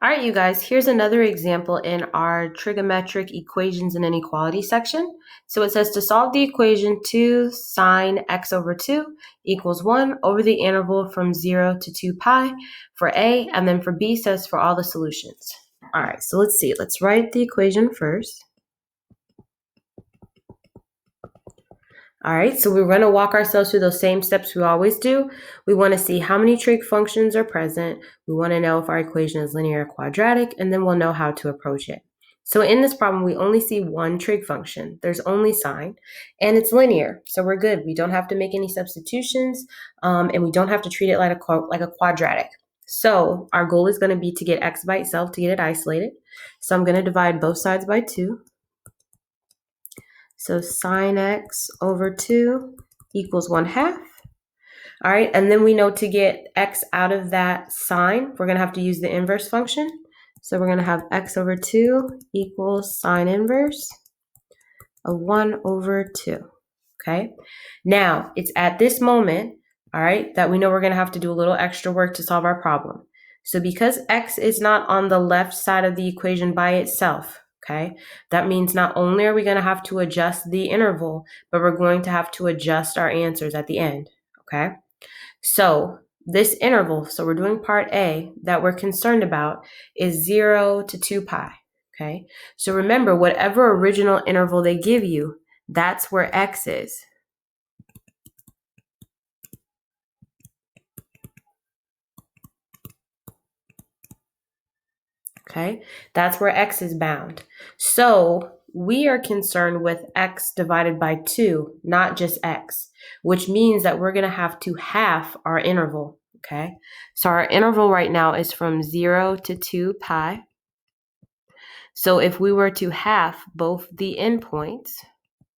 All right, you guys, here's another example in our trigonometric equations and inequality section. So it says to solve the equation 2 sine x over 2 equals 1 over the interval from 0 to 2 pi for A, and then for B says for all the solutions. All right, so let's see. Let's write the equation first. All right, so we're going to walk ourselves through those same steps we always do. We want to see how many trig functions are present. We want to know if our equation is linear or quadratic, and then we'll know how to approach it. So in this problem, we only see one trig function. There's only sine, and it's linear, so we're good. We don't have to make any substitutions, and we don't have to treat it like a quadratic. So our goal is going to be to get x by itself, to get it isolated. So I'm going to divide both sides by 2. So sine x over 2 equals 1/2. All right, and then we know to get x out of that sine, we're going to have to use the inverse function. So we're going to have x over 2 equals sine inverse of 1 over 2. Okay, now it's at this moment, all right, that we know we're going to have to do a little extra work to solve our problem. So because x is not on the left side of the equation by itself, okay, that means not only are we going to have to adjust the interval, but we're going to have to adjust our answers at the end, okay? So this interval, so we're doing part A, that we're concerned about is 0 to 2 pi, okay? So remember, whatever original interval they give you, that's where x is. Okay, that's where x is bound. So we are concerned with x divided by 2, not just x, which means that we're going to have to half our interval. Okay, so our interval right now is from 0 to 2 pi. So if we were to half both the endpoints,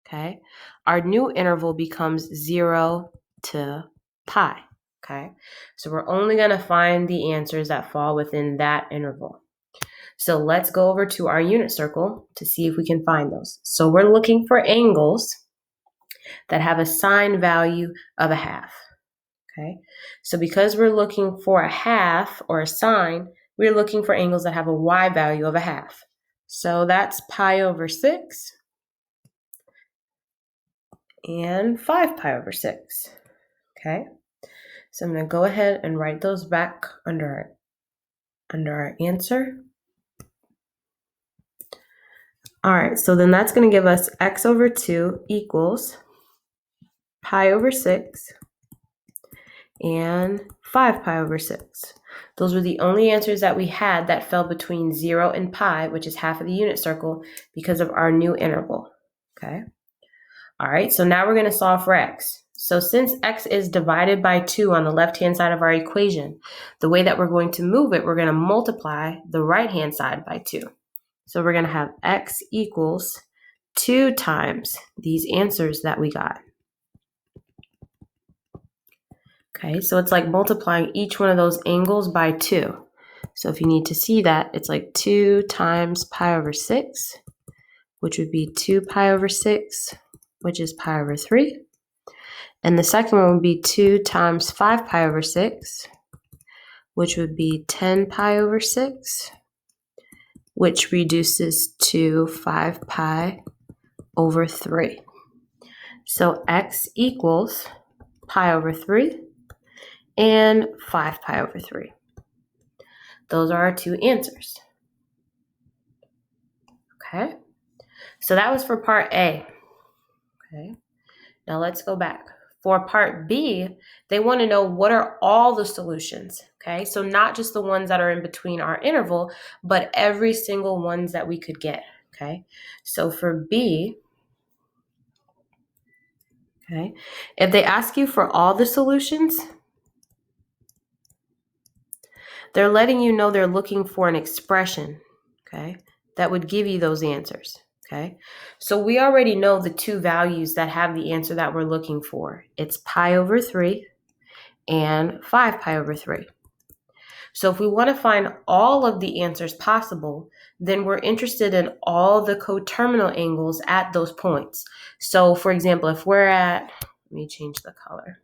okay, our new interval becomes 0 to pi. Okay, so we're only going to find the answers that fall within that interval. So let's go over to our unit circle to see if we can find those. So we're looking for angles that have a sine value of 1/2. Okay, so because we're looking for 1/2 or a sine, we're looking for angles that have a y value of 1/2. So that's pi over 6 and 5 pi over 6. Okay, so I'm going to go ahead and write those back under our answer. All right, so then that's going to give us x over 2 equals pi over 6 and 5 pi over 6. Those were the only answers that we had that fell between 0 and pi, which is half of the unit circle, because of our new interval. Okay. All right, so now we're going to solve for x. So since x is divided by 2 on the left-hand side of our equation, the way that we're going to move it, we're going to multiply the right-hand side by 2. So we're going to have x equals 2 times these answers that we got. Okay, so it's like multiplying each one of those angles by 2. So if you need to see that, it's like 2 times pi over 6, which would be 2 pi over 6, which is pi over 3. And the second one would be 2 times 5 pi over 6, which would be 10 pi over 6, which reduces to 5 pi over 3. So x equals pi over 3 and 5 pi over 3. Those are our two answers. Okay, so that was for part A. Okay, now let's go back. For part B, they want to know what are all the solutions. Okay, so not just the ones that are in between our interval, but every single ones that we could get. Okay, so for B, okay, if they ask you for all the solutions, they're letting you know they're looking for an expression, okay, that would give you those answers. Okay, so we already know the two values that have the answer that we're looking for. It's pi over 3 and 5 pi over 3. So if we want to find all of the answers possible, then we're interested in all the coterminal angles at those points. So for example, if we're at, let me change the color.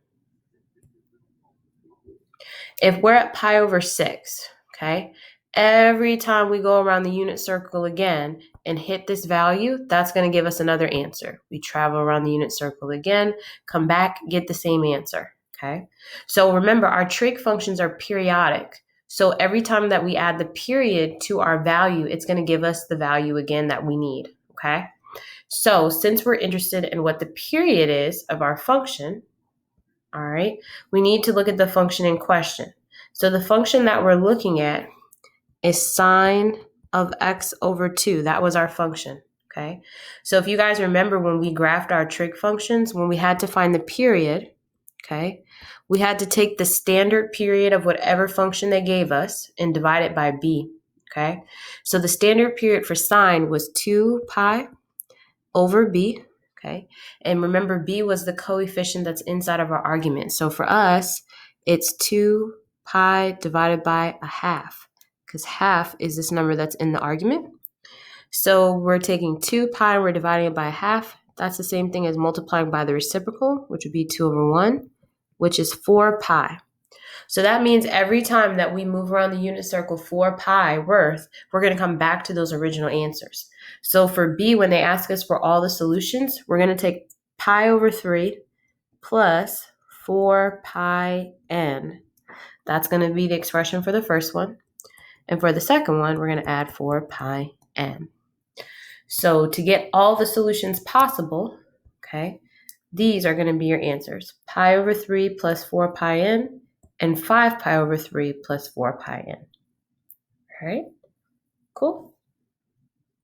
If we're at pi over 6, okay, Every time we go around the unit circle again and hit this value, that's going to give us another answer. We travel around the unit circle again, come back, get the same answer. Okay. So remember, our trig functions are periodic. So every time that we add the period to our value, it's going to give us the value again that we need. Okay. So since we're interested in what the period is of our function, all right, we need to look at the function in question. So the function that we're looking at is sine of x over 2. That was our function, okay? So if you guys remember when we graphed our trig functions, when we had to find the period, okay, we had to take the standard period of whatever function they gave us and divide it by b, okay? So the standard period for sine was 2 pi over b, okay? And remember, b was the coefficient that's inside of our argument. So for us, it's 2 pi divided by a half, because half is this number that's in the argument. So we're taking 2 pi and we're dividing it by a half. That's the same thing as multiplying by the reciprocal, which would be 2 over 1, which is 4 pi. So that means every time that we move around the unit circle 4 pi worth, we're going to come back to those original answers. So for b, when they ask us for all the solutions, we're going to take pi over 3 plus 4 pi n. That's going to be the expression for the first one. And for the second one, we're going to add 4 pi n. So to get all the solutions possible, okay, these are going to be your answers. Pi over 3 plus 4 pi n and 5 pi over 3 plus 4 pi n. All right, cool.